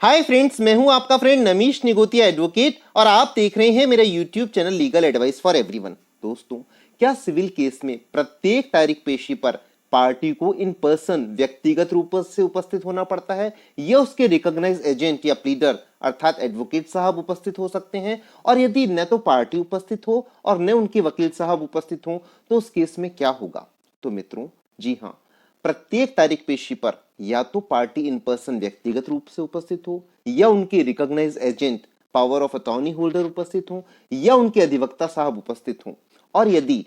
Hi friends, मैं हूं आपका फ्रेंड नमीश निगोतिया एडवोकेट और आप देख रहे हैं मेरा YouTube channel legal advice for everyone. दोस्तों, क्या सिविल केस में प्रत्येक तारीख पेशी पर पार्टी को इन पर्सन व्यक्तिगत रूप से उपस्थित होना पड़ता है या उसके रिकॉग्नाइज एजेंट या प्लीडर अर्थात एडवोकेट साहब उपस्थित हो सकते हैं? और यदि न तो पार्टी उपस्थित हो और न उनके वकील साहब उपस्थित हो तो उस केस में क्या होगा? तो मित्रों, जी हाँ, प्रत्येक तारीख पेशी पर या तो पार्टी इन पर्सन व्यक्तिगत रूप से उपस्थित हो या उनके recognise agent power of attorney holder उपस्थित हो या उनके अधिवक्ता साहब उपस्थित हो। और यदि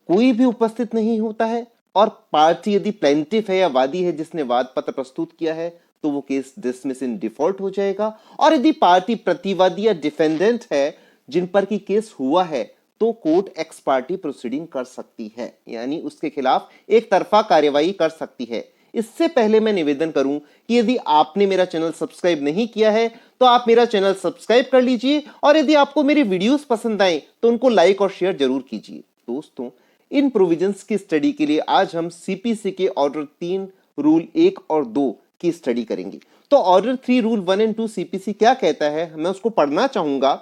कोई भी उपस्थित नहीं होता है और पार्टी यदि प्लेंटिफ है या वादी है जिसने वाद पत्र प्रस्तुत किया है तो वो केस डिसमिस इन डिफॉल्ट हो जाएगा। और यदि पार्टी प्रतिवादी या डिफेंडेंट है जिन पर की केस हुआ है तो कोर्ट एक्स पार्टी प्रोसीडिंग कर सकती है, यानी उसके खिलाफ एक तरफा कार्यवाही कर सकती है। इससे पहले मैं निवेदन करूं कि यदि आपने मेरा चैनल सब्सक्राइब नहीं किया है तो आप मेरा चैनल सब्सक्राइब कर लीजिए और यदि आपको मेरी वीडियोस पसंद आए तो उनको लाइक और शेयर जरूर कीजिए। दोस्तों, इन प्रोविजंस की स्टडी के लिए आज हम सीपीसी के ऑर्डर 3 रूल 1 और 2 की स्टडी करेंगे। तो ऑर्डर 3 रूल 1 एंड 2 सीपीसी क्या कहता है, मैं उसको पढ़ना चाहूंगा।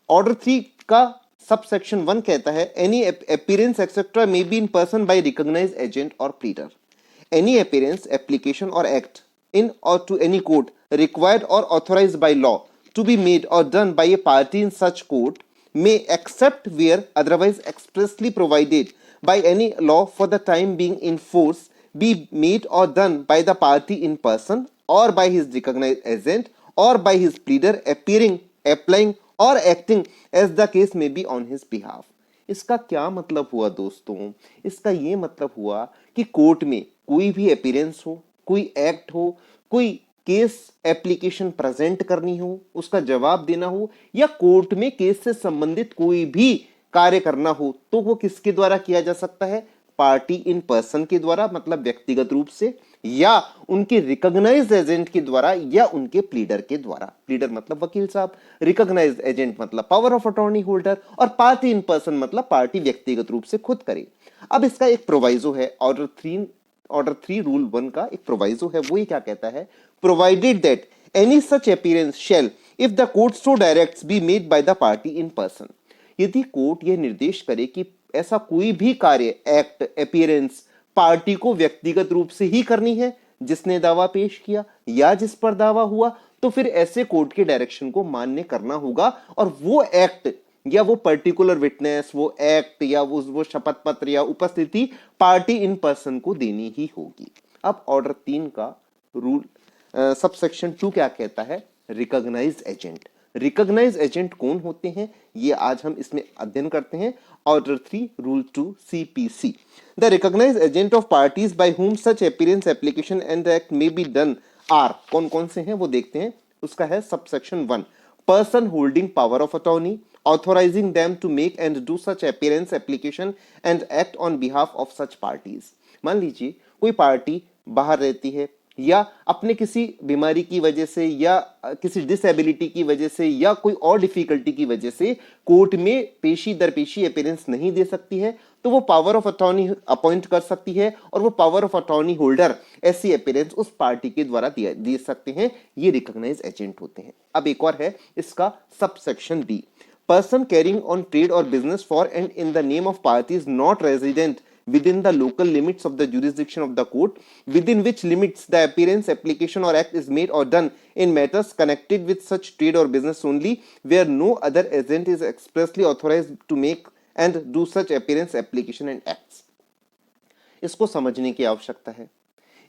ऑर्डर 3 का सब सेक्शन 1 कहता है, any appearance etcetera may be in person by recognise agent और प्लीडर। एनी अपीयरेंस, एप्लीकेशन और act in or to any court required or authorized by law to be made or done by a party in such court may, except where otherwise expressly provided by any law for the time being in force, be made or done by the party in person or by his recognized agent or by his pleader appearing, applying or acting as the case may be on his behalf। इसका क्या मतलब हुआ दोस्तों? इसका ये मतलब हुआ कि कोर्ट में कोई भी अपीयरेंस हो, कोई एक्ट हो, कोई केस एप्लीकेशन प्रेजेंट करनी हो, उसका जवाब देना हो या कोर्ट में केस से संबंधित कोई भी कार्य करना हो तो वो किसके द्वारा किया जा सकता है? पार्टी इन पर्सन के द्वारा, मतलब व्यक्तिगत रूप से, या उनके रिकॉग्नाइज्ड एजेंट के द्वारा या उनके प्लीडर के द्वारा। प्लीडर मतलब वकील साहब, रिकॉग्नाइज्ड एजेंट मतलब पावर ऑफ अटॉर्नी होल्डर और पार्टी इन पर्सन मतलब पार्टी व्यक्तिगत रूप से खुद करे। अब इसका एक प्रोवाइजो है, ऑर्डर 3 रूल 1 का एक प्रोवाइजो है। वो ये क्या कहता है? Provided that any such appearance shall, if the court so directs, be made by the party in person. यदि कोर्ट यह निर्देश करे कि ऐसा कोई भी कार्य, एक्ट, अपीयरेंस पार्टी को व्यक्तिगत रूप से ही करनी है जिसने दावा पेश किया या जिस पर दावा हुआ, तो फिर ऐसे कोर्ट के डायरेक्शन को मान्य करना होगा और वो एक्ट या वो पर्टिकुलर विटनेस, वो एक्ट या वो शपथ पत्र या उपस्थिति पार्टी इन पर्सन को देनी ही होगी। अब ऑर्डर 3 का रूल सब सेक्शन 2 क्या कहता है? Recognised agent. रिकॉग्नाइज्ड एजेंट कौन होते हैं ये आज हम इसमें अध्ययन करते हैं। Order 3 rule 2 CPC, the recognised agent of parties by whom such appearance, application and act may be done are. कौन कौन से हैं वो देखते हैं। उसका है sub section 1, person holding power of attorney authorizing them to make and do such appearance, application and act on behalf of such parties। मान लीजिए कोई पार्टी बाहर रहती है या अपने किसी बीमारी की वजह से या किसी डिसेबिलिटी की वजह से या कोई और डिफिकल्टी की वजह से कोर्ट में पेशी दर पेशी अपीयरेंस नहीं दे सकती है, तो वो पावर ऑफ अटॉर्नी अपॉइंट कर सकती है और वो पावर ऑफ अटॉर्नी होल्डर ऐसी अपीयरेंस उस पार्टी के द्वारा दे सकते हैं। ये रिकॉग्नाइज एजेंट होते हैं। अब एक और है इसका sub section D, person carrying on trade or business for and in the name of parties not resident within the local limits of the jurisdiction of the court, within which limits the appearance, application or act is made or done in matters connected with such trade or business only, where no other agent is expressly authorized to make and do such appearance, application and acts। इसको समझने की आवश्यकता है।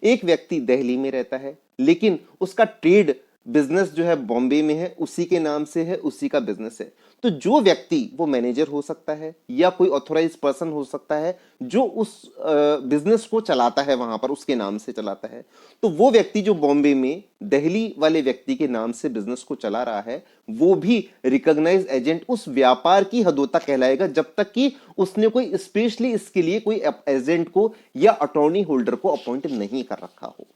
एक व्यक्ति दिल्ली में रहता है लेकिन उसका ट्रेड बिजनेस जो है बॉम्बे में है, उसी के नाम से है, उसी का बिजनेस है। तो जो व्यक्ति, वो मैनेजर हो सकता है या कोई ऑथोराइज पर्सन हो सकता है जो उस बिजनेस को चलाता है, वहां पर उसके नाम से चलाता है। तो वो व्यक्ति जो बॉम्बे में दिल्ली वाले व्यक्ति के नाम से बिजनेस को चला रहा है वो भी रिकॉग्नाइज एजेंट उस व्यापार की हदों तक कहलाएगा जब तक कि उसने कोई स्पेशली इसके लिए कोई एजेंट को या अटॉर्नी होल्डर को अपॉइंट नहीं कर रखा हो।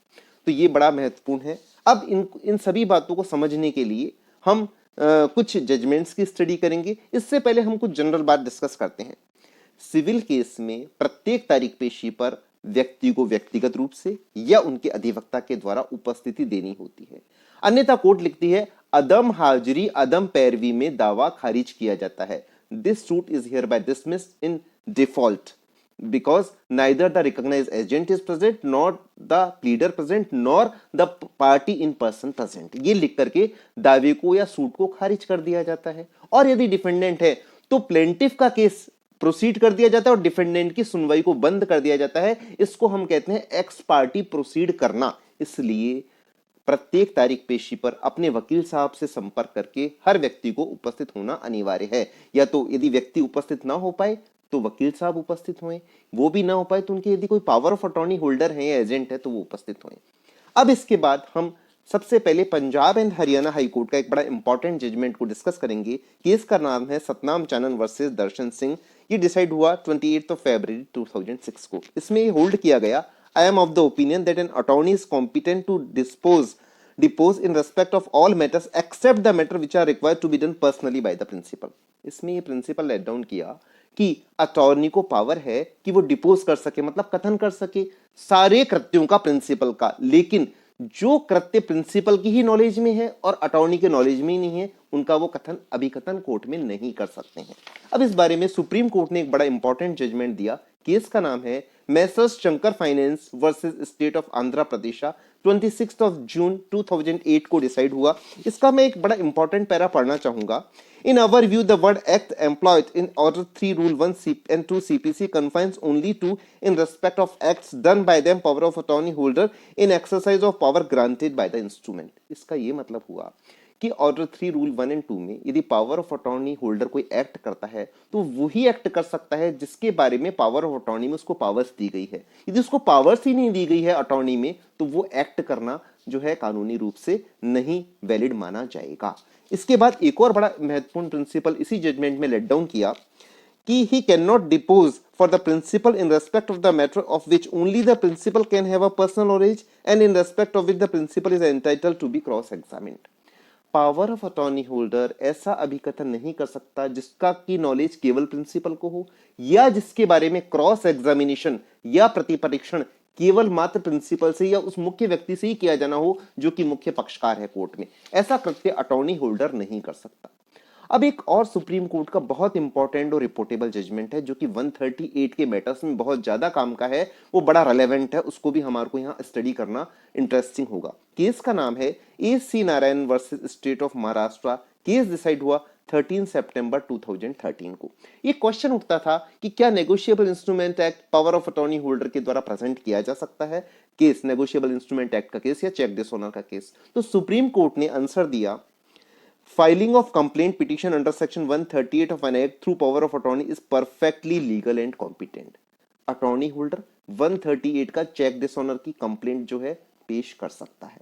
तो ये बड़ा महत्वपूर्ण है। अब इन सभी बातों को समझने के लिए हम कुछ जजमेंट्स की स्टडी करेंगे। इससे पहले हम कुछ जनरल बात डिस्कस करते हैं। सिविल केस में प्रत्येक तारीख पेशी पर व्यक्ति को व्यक्तिगत रूप से या उनके अधिवक्ता के द्वारा उपस्थिति देनी होती है। अन्यथा कोर्ट लिखती है अदम हाजिरी अदम पैरवी में दावा खारिज किया जाता है। This suit is here bye dismissed in default because neither the recognized agent is present nor the pleader present nor the party in person present। ये लिख करके दावे को या सूट को खारिज कर दिया जाता है। और यदि डिफेंडेंट है तो प्लेंटिफ का केस प्रोसीड कर दिया जाता है और डिफेंडेंट की सुनवाई को बंद कर दिया जाता है। इसको हम कहते हैं एक्स पार्टी प्रोसीड करना। इसलिए प्रत्येक तारीख पेशी पर अपने वकील साहब से संपर्क करके हर व्यक्ति को उपस्थित होना अनिवार्य है। या तो यदि व्यक्ति उपस्थित ना हो पाए तो वकील साहब उपस्थित हुए, वो भी ना हो पाए तो उनके यदि कोई पावर ऑफ अटॉर्नी होल्डर है या एजेंट है तो वो उपस्थित हुए। अब इसके बाद हम सबसे पहले Punjab and Haryana high court का एक बड़ा इंपॉर्टेंट जजमेंट को डिस्कस करेंगे। केस का नाम है सतनाम चानन वर्सेस दर्शन सिंह। ये डिसाइड हुआ 28 फरवरी 2006 को। इसमें होल्ड किया गया I am of the opinion that an attorney is competent to depose in respect of all matters except the matter which are required to be done personally by the principal. इसमें ये principal let down किया कि attorney को power है कि वो depots कर सके, मतलब कथन कर सके सारे कृत्यों का प्रिंसिपल का, लेकिन जो कृत्य प्रिंसिपल की ही नॉलेज में है और अटॉर्नी के नॉलेज में ही नहीं है उनका वो कथन अभिकथन कोर्ट में नहीं कर सकते हैं। अब इस बारे में सुप्रीम कोर्ट ने एक बड़ा इंपॉर्टेंट जजमेंट दिया। केस का नाम है Messrs Shankar finance versus state of Andhra Pradesh. 26 June 2008 को डिसाइड हुआ। इसका मैं एक बड़ा इंपॉर्टेंट पैरा पढ़ना चाहूंगा। In our view, the word act employed in Order 3 Rule 1 and 2 CPC confines only to in respect of acts done by them power of attorney holder in exercise of power granted by the instrument। इसका ये मतलब हुआ कि order 3 rule 1 and 2 में यदि power of attorney holder कोई act करता है तो वही एक्ट कर सकता है जिसके बारे में पावर ऑफ अटॉर्नी में उसको पावर्स दी गई है। यदि उसको पावर्स ही नहीं दी गई है अटॉर्नी में तो वो एक्ट करना जो है कानूनी रूप से नहीं वैलिड माना जाएगा। इसके बाद एक और बड़ा महत्वपूर्ण प्रिंसिपल इसी जजमेंट में लेट डाउन किया कि he cannot depose for the principal in respect of the matter of which only the principal can have a personal knowledge and in respect of which the principal is entitled to be cross examined। Power of attorney holder ऐसा अभिकथन नहीं कर सकता जिसका की knowledge केवल principal को हो या जिसके बारे में क्रॉस एग्जामिनेशन या प्रतिपरीक्षण केवल मात्र प्रिंसिपल से या उस मुख्य व्यक्ति से ही किया जाना हो जो कि मुख्य पक्षकार है कोर्ट में। ऐसा कृत्य अटॉर्नी होल्डर नहीं कर सकता। अब एक और सुप्रीम कोर्ट का बहुत इंपॉर्टेंट और रिपोर्टेबल जजमेंट है जो कि 138 के मैटर्स में बहुत ज्यादा काम का है, वो बड़ा रेलेवेंट है, उसको भी हमारे को यहाँ स्टडी करना इंटरेस्टिंग होगा। केस का नाम है AC Narayan versus state of Maharashtra. Case decide हुआ 13 सितंबर 2013 को। ये क्वेश्चन उठता था कि क्या negotiable instrument act power of attorney holder के द्वारा प्रेजेंट किया जा सकता है, केस नेगोशिएबल इंस्ट्रूमेंट एक्ट का केस या चेक डिसऑनर का केस। तो सुप्रीम कोर्ट ने आंसर दिया filing of complaint petition under section 138 of an act through power of attorney is perfectly legal and competent। Attorney holder 138 का check dishonour की complaint जो है पेश कर सकता है।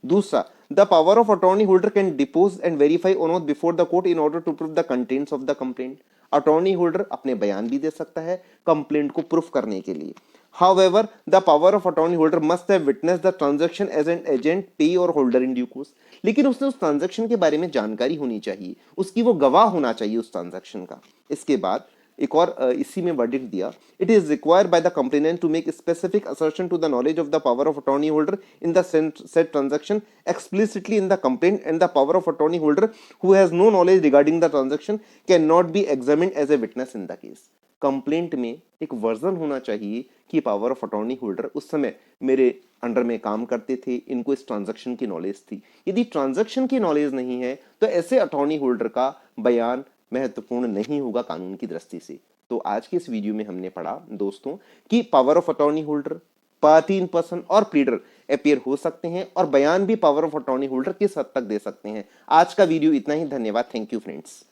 दूसरा, the power of attorney holder can depose and verify on oath before the court in order to prove the contents of the complaint. Attorney holder अपने बयान भी दे सकता है कंप्लेंट को प्रूफ करने के लिए। However, the power of attorney holder must have witnessed the transaction as an agent, pay or holder in due course। लेकिन उसने उस ट्रांजैक्शन के बारे में जानकारी होनी चाहिए, उसकी वो गवाह होना चाहिए उस ट्रांजैक्शन का। इसके बाद एक और इसी में वर्डिक्ट दिया, it is required by the complainant to make specific assertion to the knowledge of the power of attorney holder in the said transaction explicitly in the complaint and the power of attorney holder who has no knowledge regarding the transaction can not be examined as a witness in the case. Complaint में एक version होना चाहिए कि power of attorney holder उस समय मेरे under में काम करते थे, इनको इस ट्रांजैक्शन की नॉलेज थी। यदि ट्रांजैक्शन की नॉलेज नहीं है तो ऐसे अटॉर्नी होल्डर का बयान महत्वपूर्ण नहीं होगा कानून की दृष्टि से। तो आज के इस वीडियो में हमने पढ़ा दोस्तों कि power of attorney holder, party in person और प्लीडर अपीयर हो सकते हैं और बयान भी पावर ऑफ अटॉर्नी होल्डर किस हद तक दे सकते हैं। आज का वीडियो इतना ही। धन्यवाद। Thank you friends.